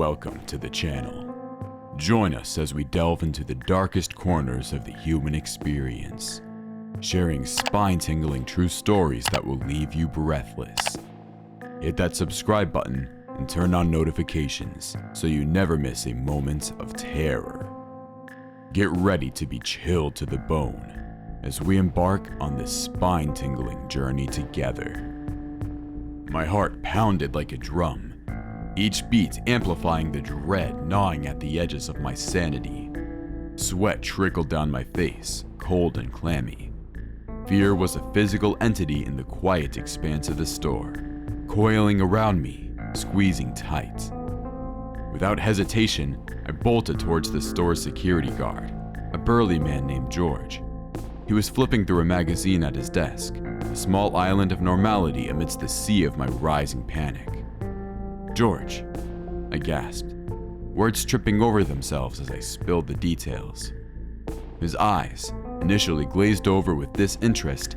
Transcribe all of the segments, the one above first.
welcome to the channel. Join us as we delve into the darkest corners of the human experience, sharing spine-tingling true stories that will leave you breathless. Hit that subscribe button and turn on notifications so you never miss a moment of terror. Get ready to be chilled to the bone as we embark on this spine-tingling journey together. My heart pounded like a drum, each beat amplifying the dread gnawing at the edges of my sanity. Sweat trickled down my face, cold and clammy. Fear was a physical entity in the quiet expanse of the store, coiling around me, squeezing tight. Without hesitation, I bolted towards the store's security guard, a burly man named George. He was flipping through a magazine at his desk, a small island of normality amidst the sea of my rising panic. "George," I gasped, words tripping over themselves as I spilled the details. His eyes, initially glazed over with disinterest,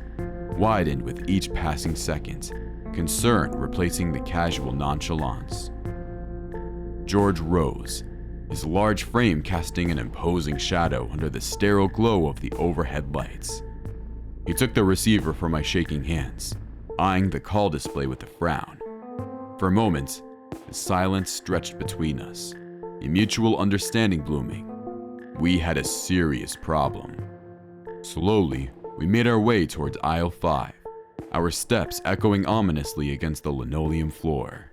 widened with each passing second, concern replacing the casual nonchalance. George rose, his large frame casting an imposing shadow under the sterile glow of the overhead lights. He took the receiver from my shaking hands, eyeing the call display with a frown. For a moment, the silence stretched between us, a mutual understanding blooming. We had a serious problem. Slowly, we made our way towards aisle 5, our steps echoing ominously against the linoleum floor.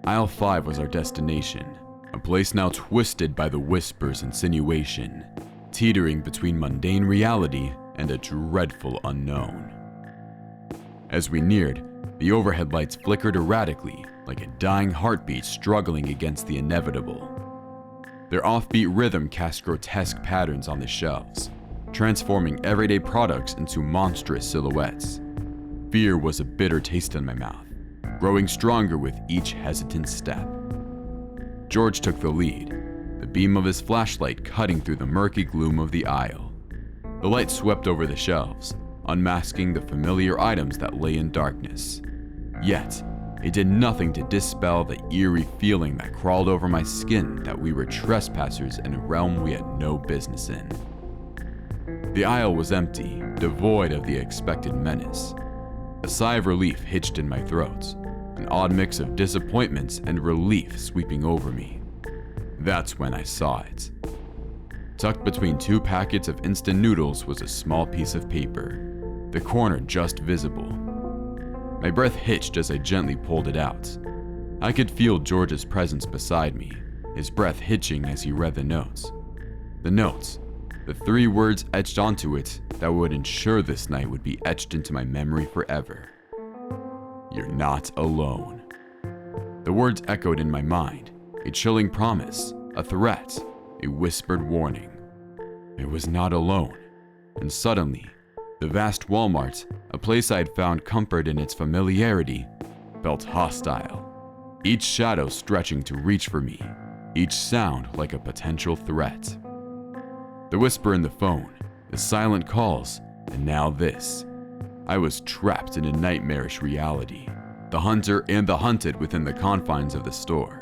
Aisle 5 was our destination, a place now twisted by the whispers insinuation, teetering between mundane reality and a dreadful unknown. As we neared, the overhead lights flickered erratically, like a dying heartbeat struggling against the inevitable. Their offbeat rhythm cast grotesque patterns on the shelves, transforming everyday products into monstrous silhouettes. Fear was a bitter taste in my mouth, growing stronger with each hesitant step. George took the lead, the beam of his flashlight cutting through the murky gloom of the aisle. The light swept over the shelves, unmasking the familiar items that lay in darkness. Yet, it did nothing to dispel the eerie feeling that crawled over my skin that we were trespassers in a realm we had no business in. The aisle was empty, devoid of the expected menace. A sigh of relief hitched in my throat, an odd mix of disappointment and relief sweeping over me. That's when I saw it. Tucked between 2 packets of instant noodles was a small piece of paper, the corner just visible. My breath hitched as I gently pulled it out. I could feel George's presence beside me, his breath hitching as he read the notes. The notes, the 3 words etched onto it that would ensure this night would be etched into my memory forever. "You're not alone." The words echoed in my mind, a chilling promise, a threat, a whispered warning. I was not alone, and suddenly, the vast Walmart, a place I had found comfort in its familiarity, felt hostile, each shadow stretching to reach for me, each sound like a potential threat. The whisper in the phone, the silent calls, and now this. I was trapped in a nightmarish reality, the hunter and the hunted within the confines of the store.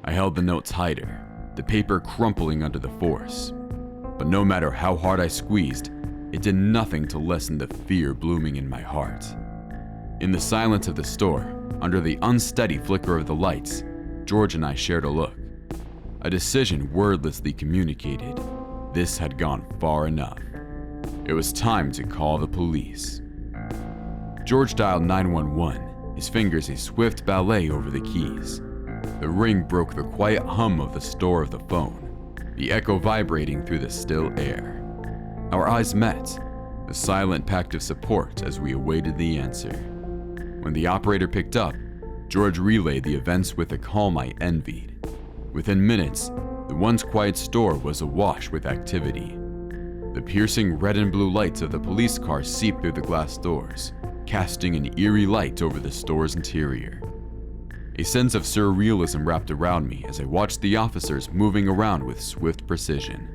I held the note tighter, the paper crumpling under the force. But no matter how hard I squeezed, it did nothing to lessen the fear blooming in my heart. In the silence of the store, under the unsteady flicker of the lights, George and I shared a look. A decision wordlessly communicated. This had gone far enough. It was time to call the police. George dialed 911, his fingers a swift ballet over the keys. The ring broke the quiet hum of the store of the phone, the echo vibrating through the still air. Our eyes met, a silent pact of support as we awaited the answer. When the operator picked up, George relayed the events with a calm I envied. Within minutes, the once quiet store was awash with activity. The piercing red and blue lights of the police cars seeped through the glass doors, casting an eerie light over the store's interior. A sense of surrealism wrapped around me as I watched the officers moving around with swift precision.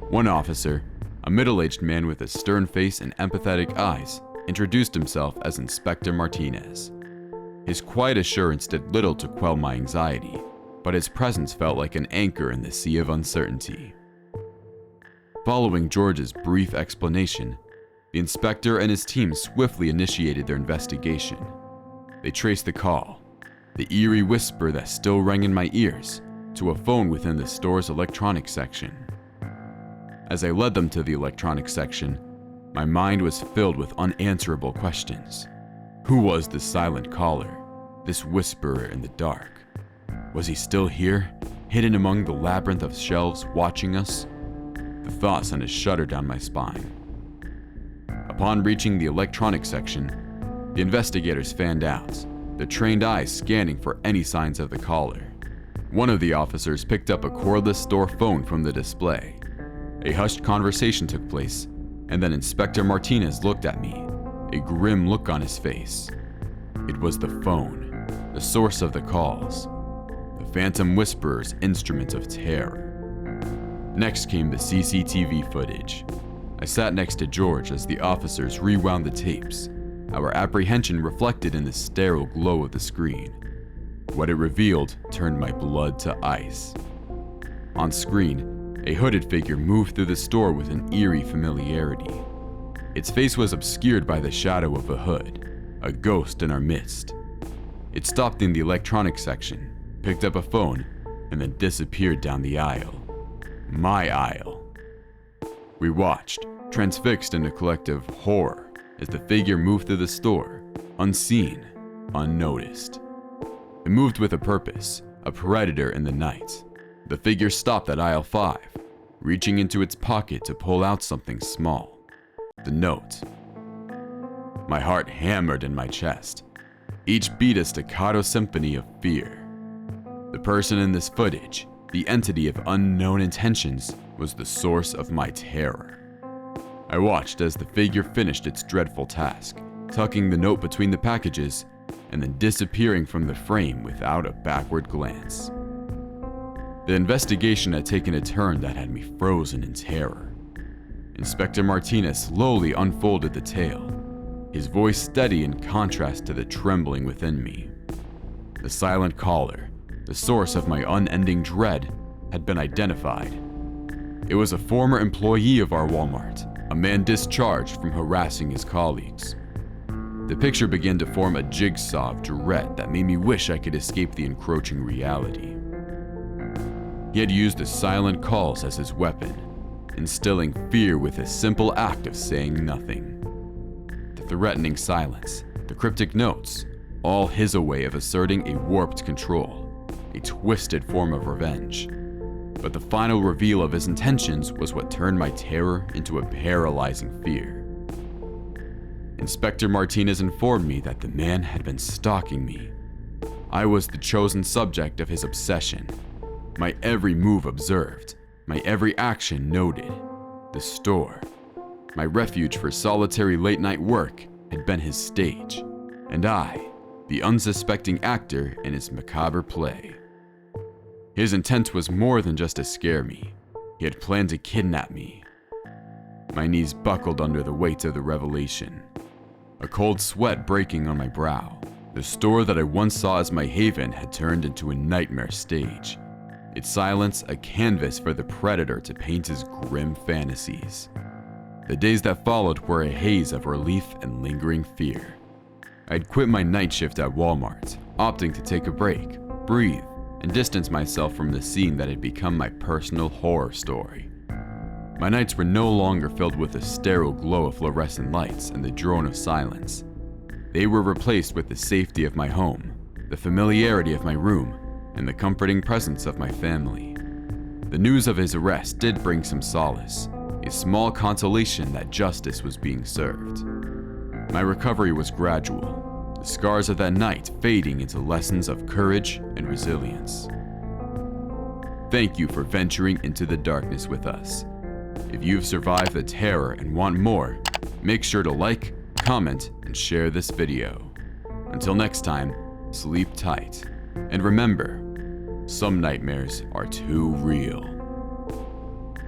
One officer, a middle-aged man with a stern face and empathetic eyes, introduced himself as Inspector Martinez. His quiet assurance did little to quell my anxiety, but his presence felt like an anchor in the sea of uncertainty. Following George's brief explanation, the inspector and his team swiftly initiated their investigation. They traced the call, the eerie whisper that still rang in my ears, to a phone within the store's electronics section. As I led them to the electronics section, my mind was filled with unanswerable questions. Who was this silent caller, this whisperer in the dark? Was he still here, hidden among the labyrinth of shelves, watching us? The thought sent a shudder down my spine. Upon reaching the electronics section, the investigators fanned out, their trained eyes scanning for any signs of the caller. One of the officers picked up a cordless store phone from the display. A hushed conversation took place, and then Inspector Martinez looked at me, a grim look on his face. It was the phone, the source of the calls, the phantom whisperer's instrument of terror. Next came the CCTV footage. I sat next to George as the officers rewound the tapes, our apprehension reflected in the sterile glow of the screen. What it revealed turned my blood to ice. On screen, a hooded figure moved through the store with an eerie familiarity. Its face was obscured by the shadow of a hood, a ghost in our midst. It stopped in the electronics section, picked up a phone, and then disappeared down the aisle. My aisle. We watched, transfixed in a collective horror, as the figure moved through the store, unseen, unnoticed. It moved with a purpose, a predator in the night. The figure stopped at aisle 5, reaching into its pocket to pull out something small. The note. My heart hammered in my chest, each beat a staccato symphony of fear. The person in this footage, the entity of unknown intentions, was the source of my terror. I watched as the figure finished its dreadful task, tucking the note between the packages and then disappearing from the frame without a backward glance. The investigation had taken a turn that had me frozen in terror. Inspector Martinez slowly unfolded the tale, his voice steady in contrast to the trembling within me. The silent caller, the source of my unending dread, had been identified. It was a former employee of our Walmart, a man discharged from harassing his colleagues. The picture began to form a jigsaw of dread that made me wish I could escape the encroaching reality. He had used the silent calls as his weapon, instilling fear with a simple act of saying nothing. The threatening silence, the cryptic notes, all his way of asserting a warped control, a twisted form of revenge. But the final reveal of his intentions was what turned my terror into a paralyzing fear. Inspector Martinez informed me that the man had been stalking me. I was the chosen subject of his obsession, my every move observed, my every action noted. The store, my refuge for solitary late-night work, had been his stage, and I, the unsuspecting actor in his macabre play. His intent was more than just to scare me. He had planned to kidnap me. My knees buckled under the weight of the revelation, a cold sweat breaking on my brow. The store that I once saw as my haven had turned into a nightmare stage, its silence a canvas for the predator to paint his grim fantasies. The days that followed were a haze of relief and lingering fear. I'd quit my night shift at Walmart, opting to take a break, breathe, and distance myself from the scene that had become my personal horror story. My nights were no longer filled with the sterile glow of fluorescent lights and the drone of silence. They were replaced with the safety of my home, the familiarity of my room, and the comforting presence of my family. The news of his arrest did bring some solace, a small consolation that justice was being served. My recovery was gradual, the scars of that night fading into lessons of courage and resilience. Thank you for venturing into the darkness with us. If you've survived the terror and want more, make sure to like, comment, and share this video. Until next time, sleep tight. And remember, some nightmares are too real.